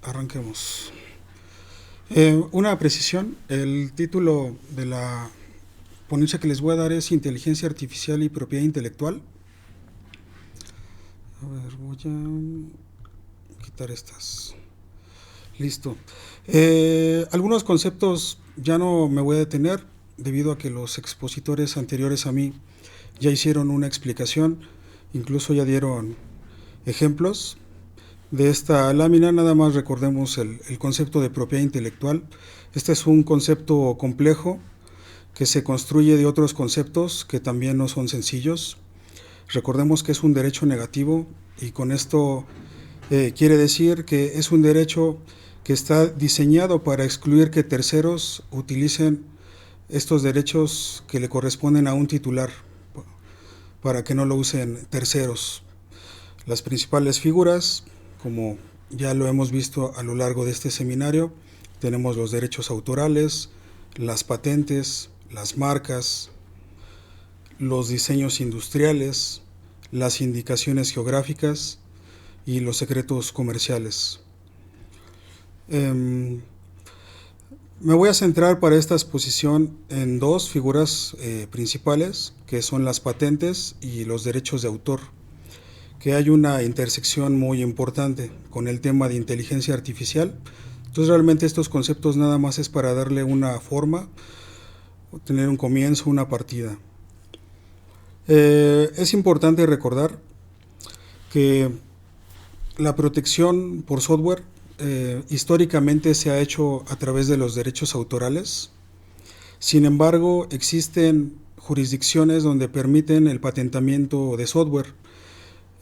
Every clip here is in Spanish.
Arranquemos. Una precisión, el título de la ponencia que les voy a dar es Inteligencia Artificial y Propiedad Intelectual. A ver, voy a quitar estas. Listo. Algunos conceptos ya no me voy a detener debido a que los expositores anteriores a mí ya hicieron una explicación, incluso ya dieron ejemplos. De esta lámina nada más recordemos el concepto de propiedad intelectual. Este es un concepto complejo que se construye de otros conceptos que también no son sencillos. Recordemos que es un derecho negativo y con esto quiere decir que es un derecho que está diseñado para excluir que terceros utilicen estos derechos que le corresponden a un titular para que no lo usen terceros. Las principales figuras, como ya lo hemos visto a lo largo de este seminario, tenemos los derechos autorales, las patentes, las marcas, los diseños industriales, las indicaciones geográficas y los secretos comerciales. Me voy a centrar para esta exposición en dos figuras principales, que son las patentes y los derechos de autor, que hay una intersección muy importante con el tema de inteligencia artificial. Entonces realmente estos conceptos nada más es para darle una forma, tener un comienzo, una partida. Es importante recordar que la protección por software históricamente se ha hecho a través de los derechos autorales. Sin embargo, existen jurisdicciones donde permiten el patentamiento de software.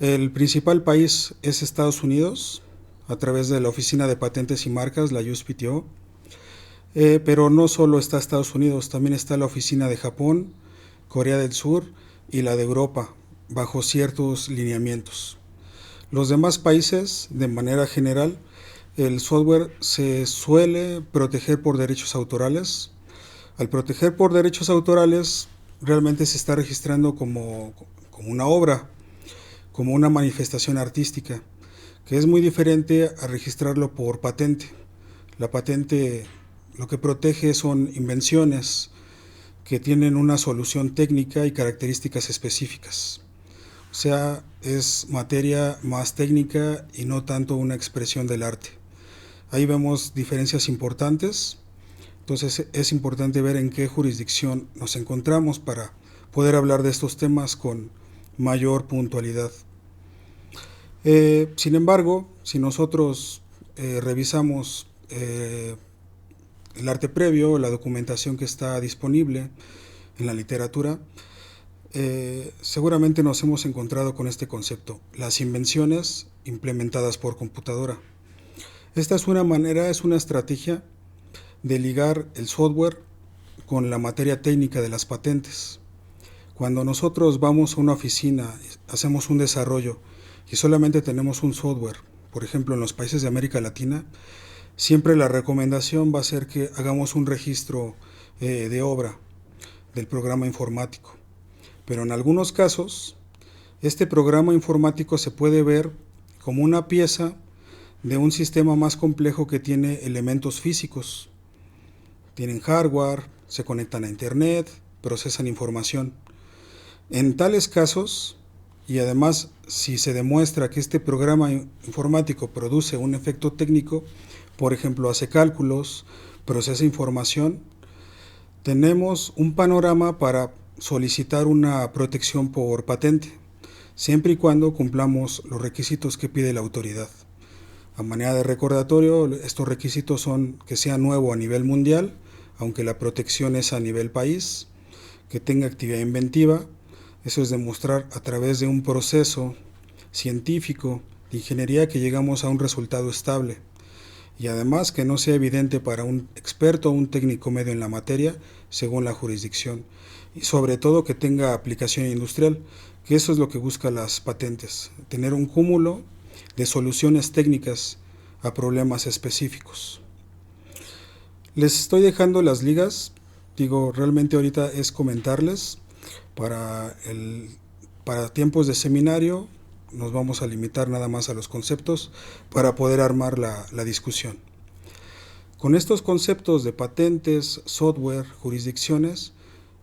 El principal país es Estados Unidos, a través de la Oficina de Patentes y Marcas, la USPTO. Pero no solo está Estados Unidos, también está la oficina de Japón, Corea del Sur y la de Europa, bajo ciertos lineamientos. Los demás países, de manera general, el software se suele proteger por derechos autorales. Al proteger por derechos autorales, realmente se está registrando como una obra, como una manifestación artística, que es muy diferente a registrarlo por patente. La patente lo que protege son invenciones que tienen una solución técnica y características específicas. O sea, es materia más técnica y no tanto una expresión del arte. Ahí vemos diferencias importantes. Entonces es importante ver en qué jurisdicción nos encontramos para poder hablar de estos temas con mayor puntualidad. Sin embargo, si nosotros revisamos el arte previo, la documentación que está disponible en la literatura, seguramente nos hemos encontrado con este concepto, las invenciones implementadas por computadora. Esta es una manera, es una estrategia de ligar el software con la materia técnica de las patentes. Cuando nosotros vamos a una oficina, hacemos un desarrollo y solamente tenemos un software, por ejemplo en los países de América Latina, siempre la recomendación va a ser que hagamos un registro de obra del programa informático. Pero en algunos casos, este programa informático se puede ver como una pieza de un sistema más complejo que tiene elementos físicos. Tienen hardware, se conectan a internet, procesan información. En tales casos, y además si se demuestra que este programa informático produce un efecto técnico, por ejemplo hace cálculos, procesa información, tenemos un panorama para solicitar una protección por patente, siempre y cuando cumplamos los requisitos que pide la autoridad. A manera de recordatorio, estos requisitos son que sea nuevo a nivel mundial, aunque la protección es a nivel país, que tenga actividad inventiva. Eso es demostrar a través de un proceso científico de ingeniería que llegamos a un resultado estable. Y además que no sea evidente para un experto o un técnico medio en la materia, según la jurisdicción. Y sobre todo que tenga aplicación industrial, que eso es lo que buscan las patentes, tener un cúmulo de soluciones técnicas a problemas específicos. Les estoy dejando las ligas, realmente ahorita es comentarles para tiempos de seminario, nos vamos a limitar nada más a los conceptos para poder armar la discusión. Con estos conceptos de patentes, software, jurisdicciones,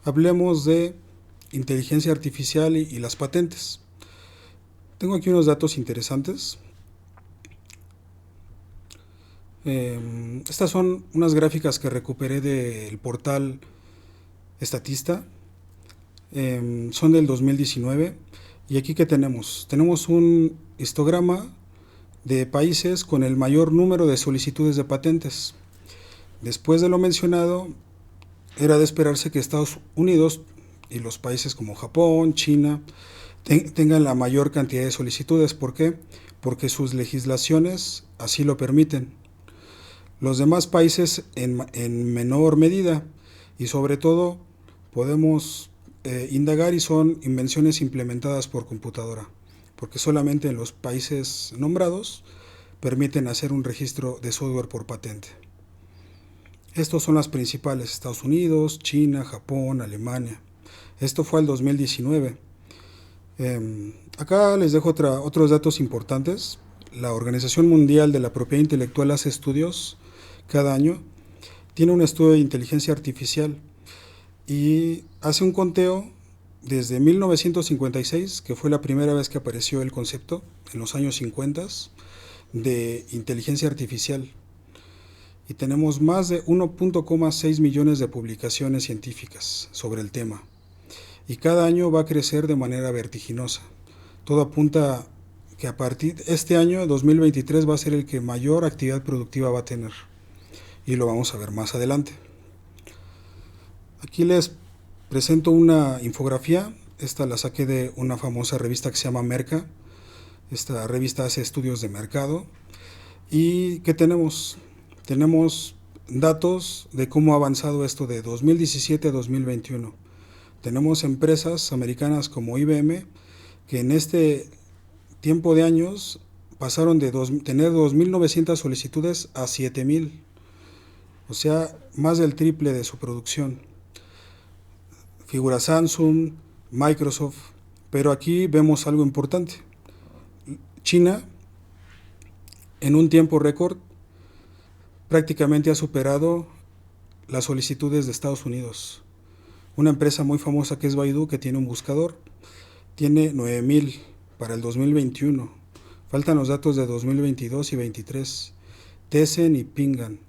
hablemos de inteligencia artificial y las patentes. Tengo aquí unos datos interesantes. Estas son unas gráficas que recuperé del portal Statista. Son del 2019. Y aquí, ¿qué tenemos? Tenemos un histograma de países con el mayor número de solicitudes de patentes. Después de lo mencionado, era de esperarse que Estados Unidos y los países como Japón, China, tengan la mayor cantidad de solicitudes. ¿Por qué? Porque sus legislaciones así lo permiten. Los demás países en menor medida, y sobre todo podemos indagar, y son invenciones implementadas por computadora, porque solamente en los países nombrados permiten hacer un registro de software por patente. Estos son las principales: Estados Unidos, China, Japón, Alemania. Esto fue el 2019. Acá les dejo otros datos importantes. La Organización Mundial de la Propiedad Intelectual hace estudios cada año. Tiene un estudio de inteligencia artificial y hace un conteo desde 1956, que fue la primera vez que apareció el concepto, en los años 50, de inteligencia artificial. Y tenemos más de 1.6 millones de publicaciones científicas sobre el tema. Y cada año va a crecer de manera vertiginosa. Todo apunta que a partir de este año, 2023, va a ser el que mayor actividad productiva va a tener. Y lo vamos a ver más adelante. Aquí les presento una infografía. Esta la saqué de una famosa revista que se llama Merca. Esta revista hace estudios de mercado. ¿Y qué tenemos? Tenemos datos de cómo ha avanzado esto de 2017 a 2021. Tenemos empresas americanas como IBM que en este tiempo de años pasaron de tener 2.900 solicitudes a 7.000. O sea, más del triple de su producción. Figura Samsung, Microsoft, pero aquí vemos algo importante. China, en un tiempo récord, prácticamente ha superado las solicitudes de Estados Unidos. Una empresa muy famosa que es Baidu, que tiene un buscador, tiene 9.000 para el 2021. Faltan los datos de 2022 y 2023. Tencent y Pingan.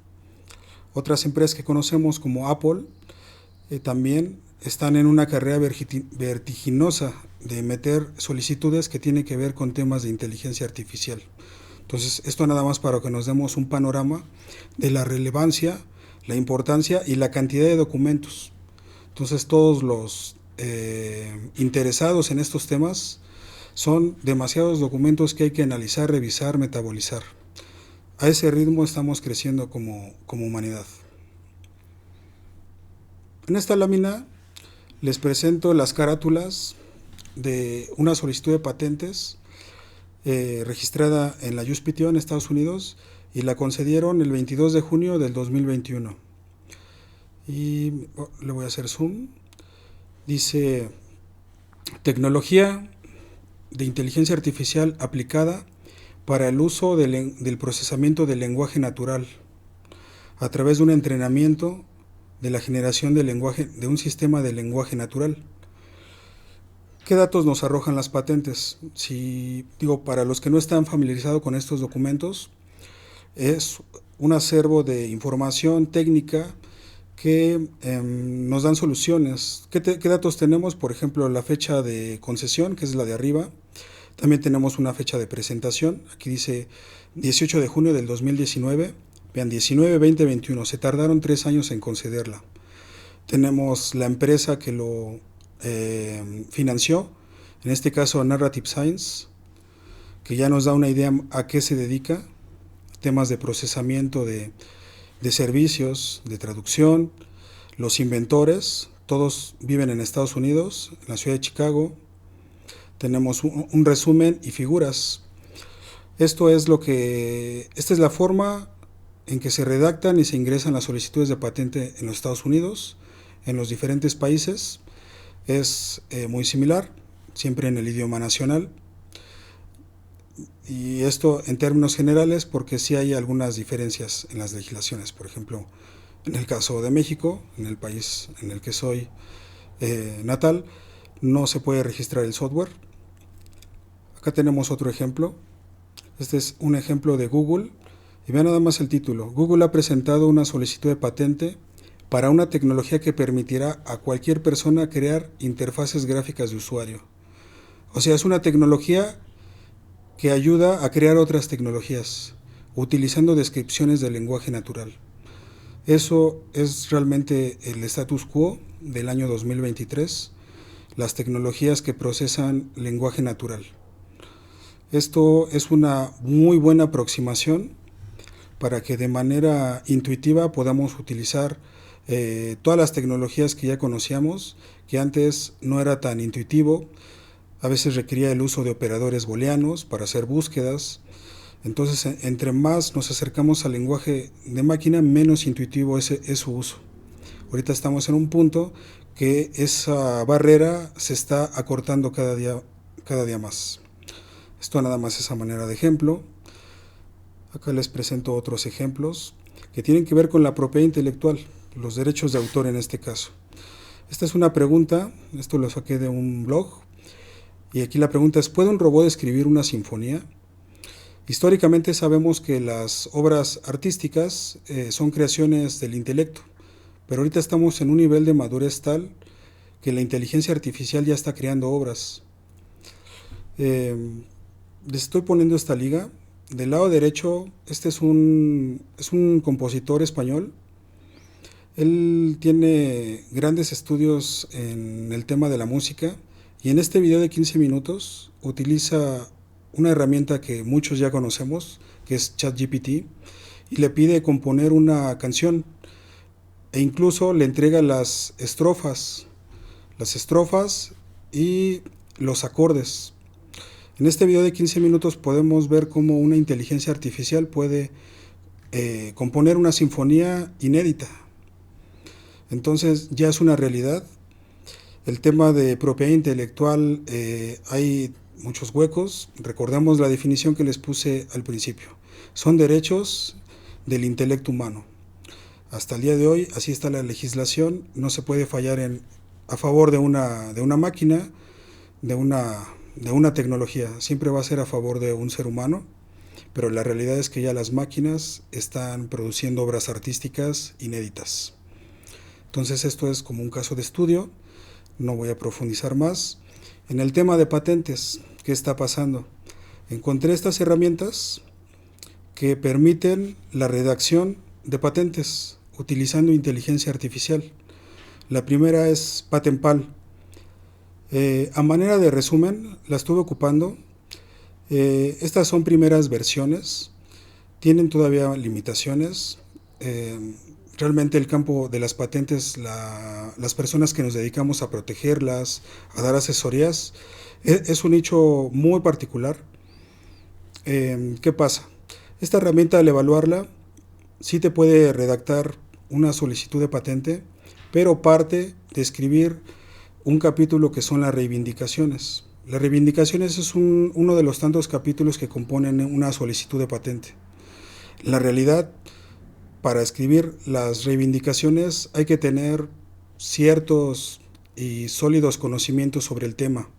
Otras empresas que conocemos como Apple también están en una carrera vertiginosa de meter solicitudes que tienen que ver con temas de inteligencia artificial. Entonces, esto nada más para que nos demos un panorama de la relevancia, la importancia y la cantidad de documentos. Entonces, todos los interesados en estos temas, son demasiados documentos que hay que analizar, revisar, metabolizar. A ese ritmo estamos creciendo como humanidad. En esta lámina les presento las carátulas de una solicitud de patentes registrada en la USPTO en Estados Unidos, y la concedieron el 22 de junio del 2021. Y le voy a hacer zoom. Dice: tecnología de inteligencia artificial aplicada para el uso del procesamiento del lenguaje natural a través de un entrenamiento de la generación de lenguaje de un sistema de lenguaje natural. ¿Qué datos nos arrojan las patentes? Para los que no están familiarizados con estos documentos, es un acervo de información técnica que nos dan soluciones. ¿Qué datos tenemos? Por ejemplo, la fecha de concesión, que es la de arriba. También tenemos una fecha de presentación. Aquí dice 18 de junio del 2019. Vean, 19, 20, 21. Se tardaron 3 años en concederla. Tenemos la empresa que lo financió, en este caso Narrative Science, que ya nos da una idea a qué se dedica. Temas de procesamiento de servicios, de traducción. Los inventores, todos viven en Estados Unidos, en la ciudad de Chicago. Tenemos un resumen y figuras. Esta es la forma en que se redactan y se ingresan las solicitudes de patente en los Estados Unidos, en los diferentes países. Es muy similar, siempre en el idioma nacional. Y esto en términos generales porque sí hay algunas diferencias en las legislaciones. Por ejemplo, en el caso de México, en el país en el que soy natal, no se puede registrar el software. Acá tenemos otro ejemplo. Este es un ejemplo de Google. Y vean nada más el título. Google ha presentado una solicitud de patente para una tecnología que permitirá a cualquier persona crear interfaces gráficas de usuario. O sea, es una tecnología que ayuda a crear otras tecnologías, utilizando descripciones del lenguaje natural. Eso es realmente el status quo del año 2023, las tecnologías que procesan lenguaje natural. Esto es una muy buena aproximación para que de manera intuitiva podamos utilizar todas las tecnologías que ya conocíamos, que antes no era tan intuitivo, a veces requería el uso de operadores booleanos para hacer búsquedas. Entonces, entre más nos acercamos al lenguaje de máquina, menos intuitivo es su uso. Ahorita estamos en un punto que esa barrera se está acortando cada día más. Esto nada más es a manera de ejemplo. Acá les presento otros ejemplos que tienen que ver con la propiedad intelectual, los derechos de autor en este caso. Esta es una pregunta, esto lo saqué de un blog, y aquí la pregunta es, ¿puede un robot escribir una sinfonía? Históricamente sabemos que las obras artísticas son creaciones del intelecto, pero ahorita estamos en un nivel de madurez tal que la inteligencia artificial ya está creando obras. Les estoy poniendo esta liga. Del lado derecho, este es un compositor español. Él tiene grandes estudios en el tema de la música y en este video de 15 minutos utiliza una herramienta que muchos ya conocemos, que es ChatGPT, y le pide componer una canción e incluso le entrega las estrofas y los acordes. En este video de 15 minutos podemos ver cómo una inteligencia artificial puede componer una sinfonía inédita. Entonces ya es una realidad. El tema de propiedad intelectual, hay muchos huecos. Recordemos la definición que les puse al principio. Son derechos del intelecto humano. Hasta el día de hoy, así está la legislación. No se puede fallar a favor de una máquina, de una tecnología. Siempre va a ser a favor de un ser humano. Pero la realidad es que ya las máquinas están produciendo obras artísticas inéditas. Entonces esto es como un caso de estudio. No voy a profundizar más. En el tema de patentes, ¿qué está pasando? Encontré estas herramientas que permiten la redacción de patentes utilizando inteligencia artificial. La primera es PatentPal. A manera de resumen, la estuve ocupando. Estas son primeras versiones. Tienen todavía limitaciones. Realmente el campo de las patentes, las personas que nos dedicamos a protegerlas, a dar asesorías, es un nicho muy particular. ¿Qué pasa? Esta herramienta, al evaluarla, sí te puede redactar una solicitud de patente, pero parte de escribir un capítulo que son las reivindicaciones. Las reivindicaciones es uno de los tantos capítulos que componen una solicitud de patente. La realidad, para escribir las reivindicaciones hay que tener ciertos y sólidos conocimientos sobre el tema.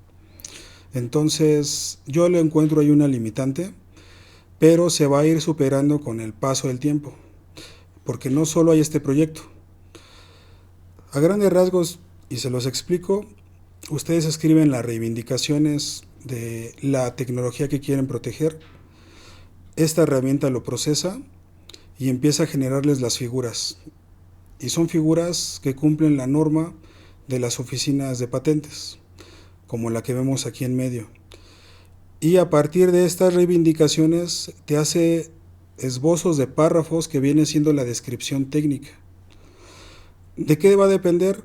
Entonces yo le encuentro ahí una limitante, pero se va a ir superando con el paso del tiempo, porque no solo hay este proyecto. A grandes rasgos, y se los explico, ustedes escriben las reivindicaciones de la tecnología que quieren proteger, esta herramienta lo procesa y empieza a generarles las figuras. Y son figuras que cumplen la norma de las oficinas de patentes, como la que vemos aquí en medio. Y a partir de estas reivindicaciones te hace esbozos de párrafos que viene siendo la descripción técnica. ¿De qué va a depender?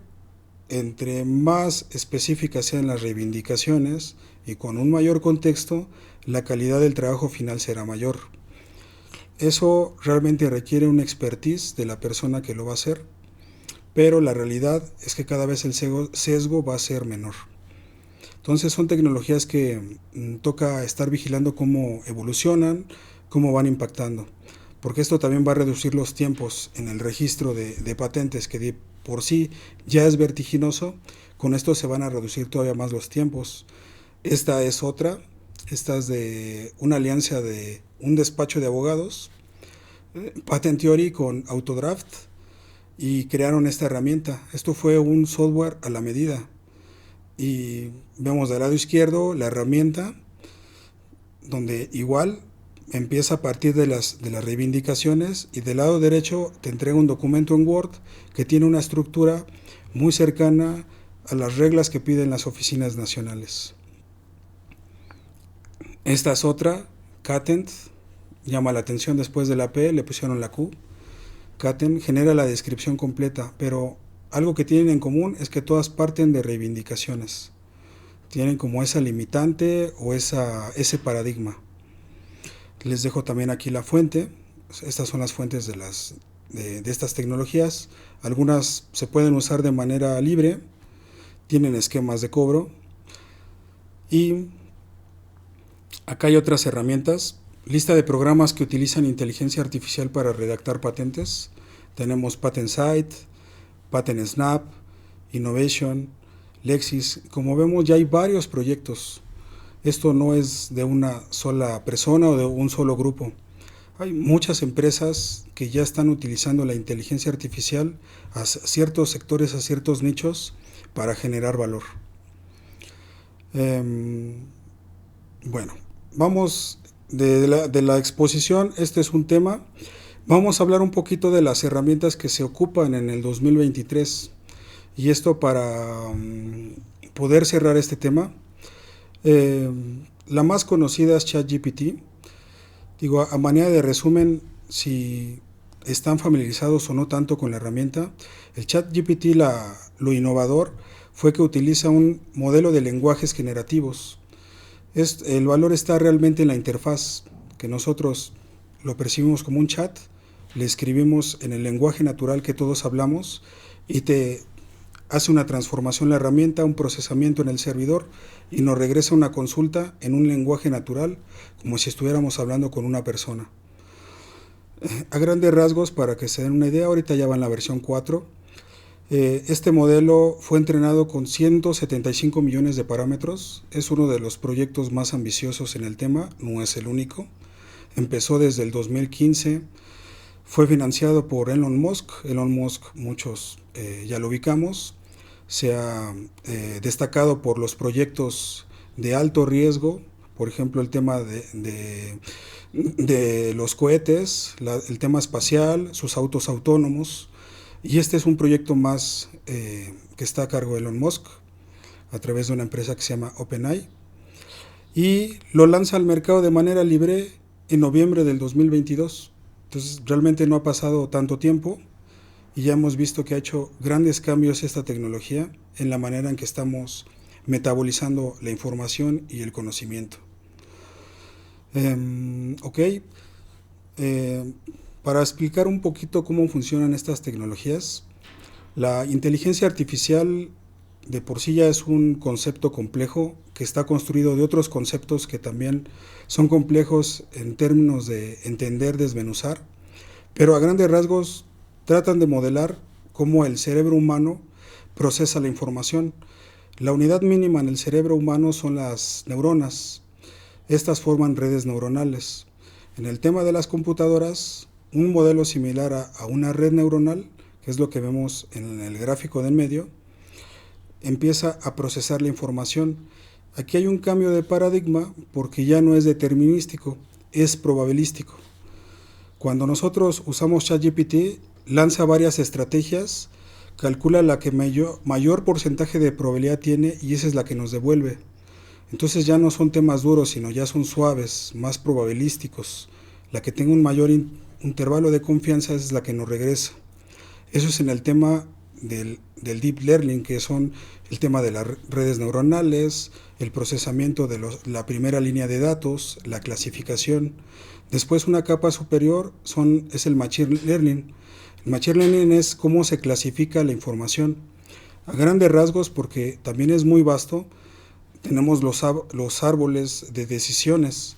Entre más específicas sean las reivindicaciones y con un mayor contexto, la calidad del trabajo final será mayor. Eso realmente requiere una expertise de la persona que lo va a hacer, pero la realidad es que cada vez el sesgo va a ser menor. Entonces son tecnologías que toca estar vigilando cómo evolucionan, cómo van impactando, porque esto también va a reducir los tiempos en el registro de patentes, que de por sí ya es vertiginoso. Con esto se van a reducir todavía más los tiempos. Esta es otra, esta es de una alianza de un despacho de abogados, Patent Theory con Autodraft, y crearon esta herramienta. Esto fue un software a la medida. Y vemos del lado izquierdo la herramienta, donde igual empieza a partir de las reivindicaciones, y del lado derecho te entrega un documento en Word que tiene una estructura muy cercana a las reglas que piden las oficinas nacionales. Esta es otra, Catent, llama la atención después de la P, le pusieron la Q. Catent genera la descripción completa, pero algo que tienen en común es que todas parten de reivindicaciones. Tienen como esa limitante o ese paradigma. Les dejo también aquí la fuente. Estas son las fuentes de estas tecnologías. Algunas se pueden usar de manera libre, tienen esquemas de cobro. Y acá hay otras herramientas. Lista de programas que utilizan inteligencia artificial para redactar patentes. Tenemos PatentSite, PatentSnap, Innovation, Lexis. Como vemos, ya hay varios proyectos. Esto no es de una sola persona o de un solo grupo. Hay muchas empresas que ya están utilizando la inteligencia artificial a ciertos sectores, a ciertos nichos, para generar valor. Bueno, vamos de la exposición. Este es un tema. Vamos a hablar un poquito de las herramientas que se ocupan en el 2023. Y esto para poder cerrar este tema. La más conocida es ChatGPT. Digo, a manera de resumen, si están familiarizados o no tanto con la herramienta, el ChatGPT, lo innovador fue que utiliza un modelo de lenguajes generativos. El valor está realmente en la interfaz, que nosotros lo percibimos como un chat, le escribimos en el lenguaje natural que todos hablamos y te hace una transformación la herramienta, un procesamiento en el servidor, y nos regresa una consulta en un lenguaje natural, como si estuviéramos hablando con una persona. A grandes rasgos, para que se den una idea, ahorita ya va en la versión 4. Este modelo fue entrenado con 175 millones de parámetros. Es uno de los proyectos más ambiciosos en el tema, no es el único. Empezó desde el 2015. Fue financiado por Elon Musk. Elon Musk, muchos ya lo ubicamos. Se ha destacado por los proyectos de alto riesgo, por ejemplo el tema de los cohetes, el tema espacial, sus autos autónomos. Y este es un proyecto más que está a cargo de Elon Musk a través de una empresa que se llama OpenAI, y lo lanza al mercado de manera libre en noviembre del 2022. Entonces realmente no ha pasado tanto tiempo y ya hemos visto que ha hecho grandes cambios esta tecnología en la manera en que estamos metabolizando la información y el conocimiento. Para explicar un poquito cómo funcionan estas tecnologías, la inteligencia artificial de por sí ya es un concepto complejo que está construido de otros conceptos que también son complejos en términos de entender, desmenuzar, pero a grandes rasgos tratan de modelar cómo el cerebro humano procesa la información. La unidad mínima en el cerebro humano son las neuronas. Estas forman redes neuronales. En el tema de las computadoras, un modelo similar a una red neuronal, que es lo que vemos en el gráfico del medio, empieza a procesar la información. Aquí hay un cambio de paradigma porque ya no es determinístico, es probabilístico. Cuando nosotros usamos ChatGPT, lanza varias estrategias, calcula la que mayor porcentaje de probabilidad tiene y esa es la que nos devuelve. Entonces ya no son temas duros, sino ya son suaves, más probabilísticos. La que tenga un mayor intervalo de confianza es la que nos regresa. Eso es en el tema del Deep Learning, que son el tema de las redes neuronales, el procesamiento de la primera línea de datos, la clasificación. Después una capa superior es el Machine Learning. El Machine Learning es cómo se clasifica la información. A grandes rasgos, porque también es muy vasto, tenemos los árboles de decisiones.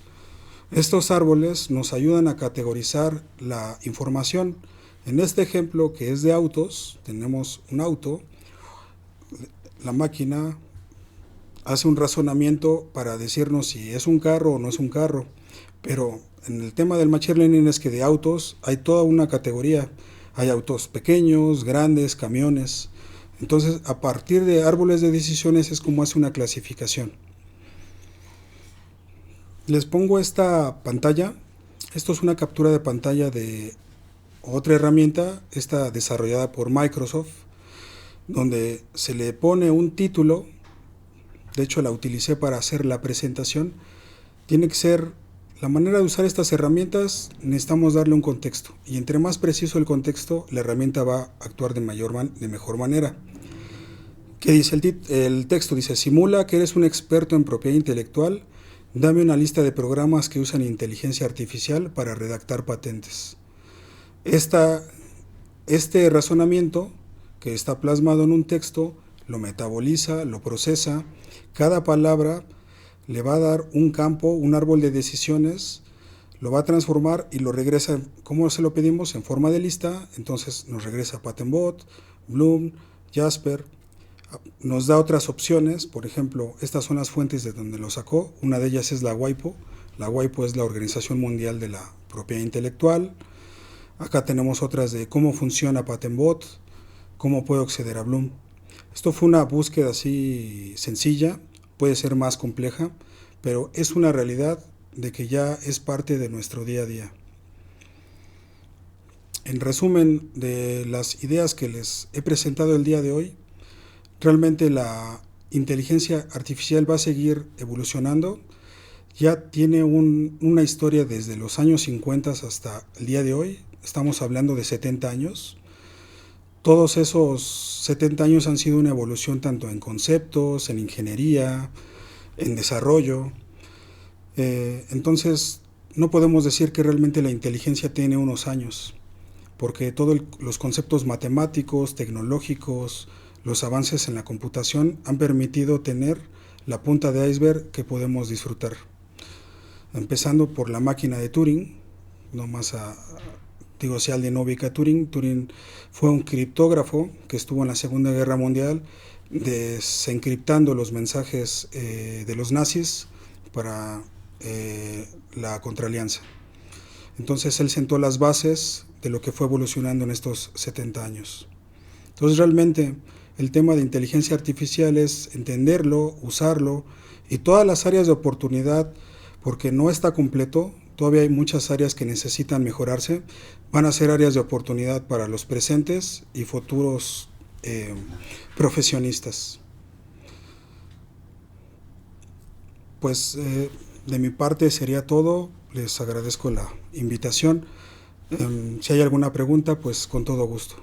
Estos árboles nos ayudan a categorizar la información. En este ejemplo, que es de autos, tenemos un auto, la máquina hace un razonamiento para decirnos si es un carro o no es un carro. Pero en el tema del machine learning es que de autos hay toda una categoría. Hay autos pequeños, grandes, camiones. Entonces, a partir de árboles de decisiones es como hace una clasificación. Les pongo esta pantalla. Esto es una captura de pantalla de otra herramienta, esta desarrollada por Microsoft, donde se le pone un título. De hecho, la utilicé para hacer la presentación. Tiene que ser la manera de usar estas herramientas, necesitamos darle un contexto. Y entre más preciso el contexto, la herramienta va a actuar de mejor manera. ¿Qué dice el texto? Dice, simula que eres un experto en propiedad intelectual. Dame una lista de programas que usan inteligencia artificial para redactar patentes. Este razonamiento que está plasmado en un texto, lo metaboliza, lo procesa. Cada palabra le va a dar un campo, un árbol de decisiones, lo va a transformar y lo regresa, ¿cómo se lo pedimos? En forma de lista. Entonces nos regresa PatentBot, Bloom, Jasper. Nos da otras opciones, por ejemplo, estas son las fuentes de donde lo sacó. Una de ellas es la WIPO. La WIPO es la Organización Mundial de la Propiedad Intelectual. Acá tenemos otras de cómo funciona PatentBot, cómo puedo acceder a Bloom. Esto fue una búsqueda así sencilla, puede ser más compleja, pero es una realidad de que ya es parte de nuestro día a día. En resumen de las ideas que les he presentado el día de hoy, realmente la inteligencia artificial va a seguir evolucionando. Ya tiene una historia desde los años 50 hasta el día de hoy. Estamos hablando de 70 años. Todos esos 70 años han sido una evolución tanto en conceptos, en ingeniería, en desarrollo. Entonces, no podemos decir que realmente la inteligencia tiene unos años, porque todos los conceptos matemáticos, tecnológicos, los avances en la computación han permitido tener la punta de iceberg que podemos disfrutar. Empezando por la máquina de Turing, si alguien no ubica a Turing, Turing fue un criptógrafo que estuvo en la Segunda Guerra Mundial desencriptando los mensajes de los nazis para la contraalianza. Entonces él sentó las bases de lo que fue evolucionando en estos 70 años. Entonces realmente el tema de inteligencia artificial es entenderlo, usarlo y todas las áreas de oportunidad, porque no está completo, todavía hay muchas áreas que necesitan mejorarse, van a ser áreas de oportunidad para los presentes y futuros profesionistas. Pues de mi parte sería todo, les agradezco la invitación. Si hay alguna pregunta, pues con todo gusto.